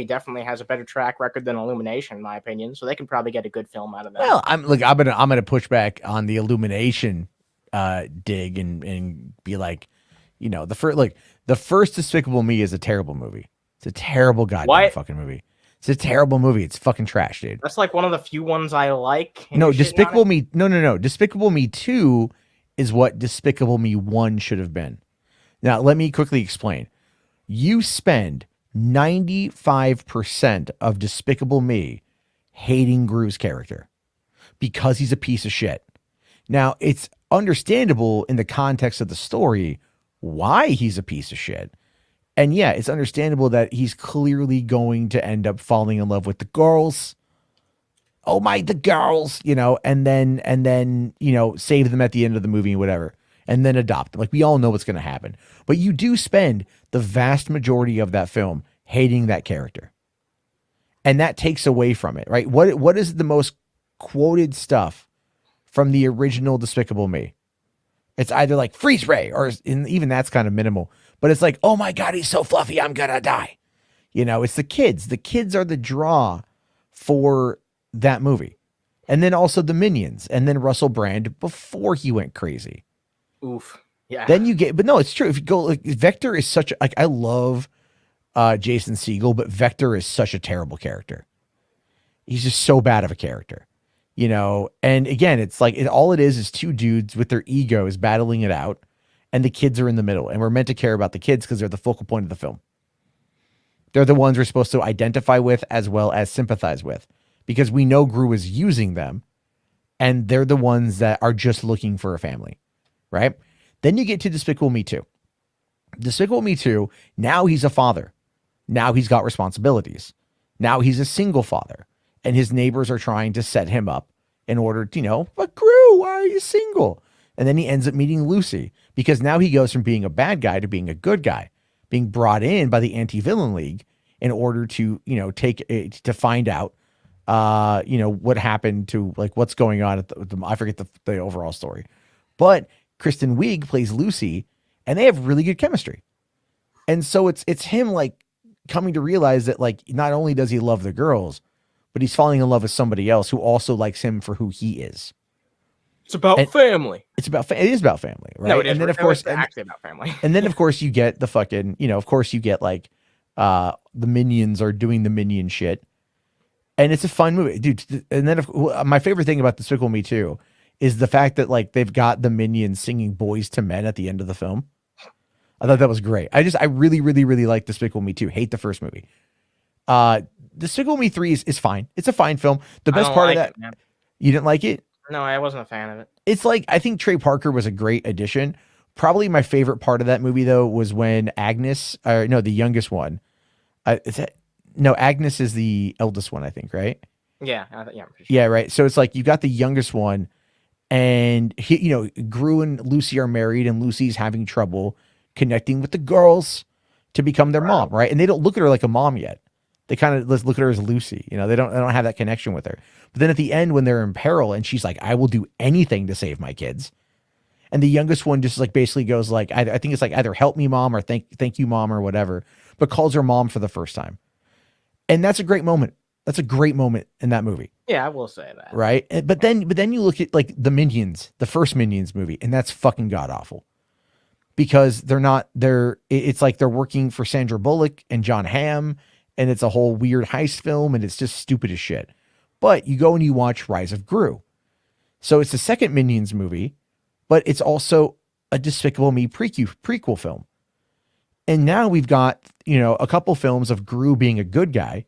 definitely has a better track record than Illumination, in my opinion. So they can probably get a good film out of that. Well, I'm gonna push back on the Illumination dig and be like, the first Despicable Me is a terrible movie. It's a terrible goddamn fucking movie. It's a terrible movie. It's fucking trash, dude. That's like one of the few ones I like. No, Despicable Me. No. Despicable Me 2 is what Despicable Me 1 should have been. Now, let me quickly explain. You spend 95% of Despicable Me hating Gru's character because he's a piece of shit. Now, it's understandable in the context of the story why he's a piece of shit. And yeah, it's understandable that he's clearly going to end up falling in love with the girls. Oh my, the girls, and then, save them at the end of the movie, whatever, and then adopt them. Like, we all know what's going to happen. But you do spend the vast majority of that film hating that character. And that takes away from it, right? What is the most quoted stuff from the original Despicable Me? It's either like freeze ray, or even that's kind of minimal. But it's like, oh my God, he's so fluffy, I'm gonna die. It's the kids. The kids are the draw for that movie. And then also the Minions, and then Russell Brand before he went crazy. Oof. Yeah. Then you get, but no, it's true. If you go, like, Vector is such, like, I love Jason Segel, but Vector is such a terrible character. He's just so bad of a character, and again, it's like, all it is two dudes with their egos battling it out, and the kids are in the middle, and we're meant to care about the kids because they're the focal point of the film. They're the ones we're supposed to identify with as well as sympathize with, because we know Gru is using them, and they're the ones that are just looking for a family, right? Then you get to Despicable Me 2. Despicable Me 2, now he's a father. Now he's got responsibilities. Now he's a single father, and his neighbors are trying to set him up in order to, but Gru, why are you single? And then he ends up meeting Lucy, because now he goes from being a bad guy to being a good guy, being brought in by the Anti-Villain League in order to, to find out, what happened to, like, what's going on at I forget the overall story. But Kristen Wiig plays Lucy, and they have really good chemistry. And so it's him, like, coming to realize that, like, not only does he love the girls, but he's falling in love with somebody else who also likes him for who he is. It's about family. It is about family, right? No, it is. And then, of course, actually about family. And then, of course, you get the fucking, of course, you get, like, the Minions are doing the Minion shit. And it's a fun movie, dude. And then my favorite thing about Despicable Me 2 is the fact that, like, they've got the Minions singing Boys to Men at the end of the film. I thought that was great. I really, really, really like Despicable Me 2. Hate the first movie. Despicable Me 3 is fine. It's a fine film. The best part of that, you didn't like it? No, I wasn't a fan of it. It's like, I think Trey Parker was a great addition. Probably my favorite part of that movie, though, was when Agnes, the youngest one, Agnes is the eldest one, I think, right? Yeah, I'm pretty sure. Yeah, right. So it's like, you got the youngest one, and he, Gru and Lucy are married, and Lucy's having trouble connecting with the girls to become their mom, right? And they don't look at her like a mom yet. They kind of look at her as Lucy. They don't have that connection with her. But then at the end, when they're in peril, and she's like, I will do anything to save my kids. And the youngest one just, like, basically goes, like, I think it's like either help me, mom, or thank you, mom, or whatever, but calls her mom for the first time. And that's a great moment. That's a great moment in that movie. Yeah, I will say that. Right. But then you look at, like, the Minions, the first Minions movie, and that's fucking god awful. Because it's like they're working for Sandra Bullock and John Hamm, and it's a whole weird heist film, and it's just stupid as shit. But you go and you watch Rise of Gru. So it's the second Minions movie, but it's also a Despicable Me prequel film. And now we've got, a couple films of Gru being a good guy,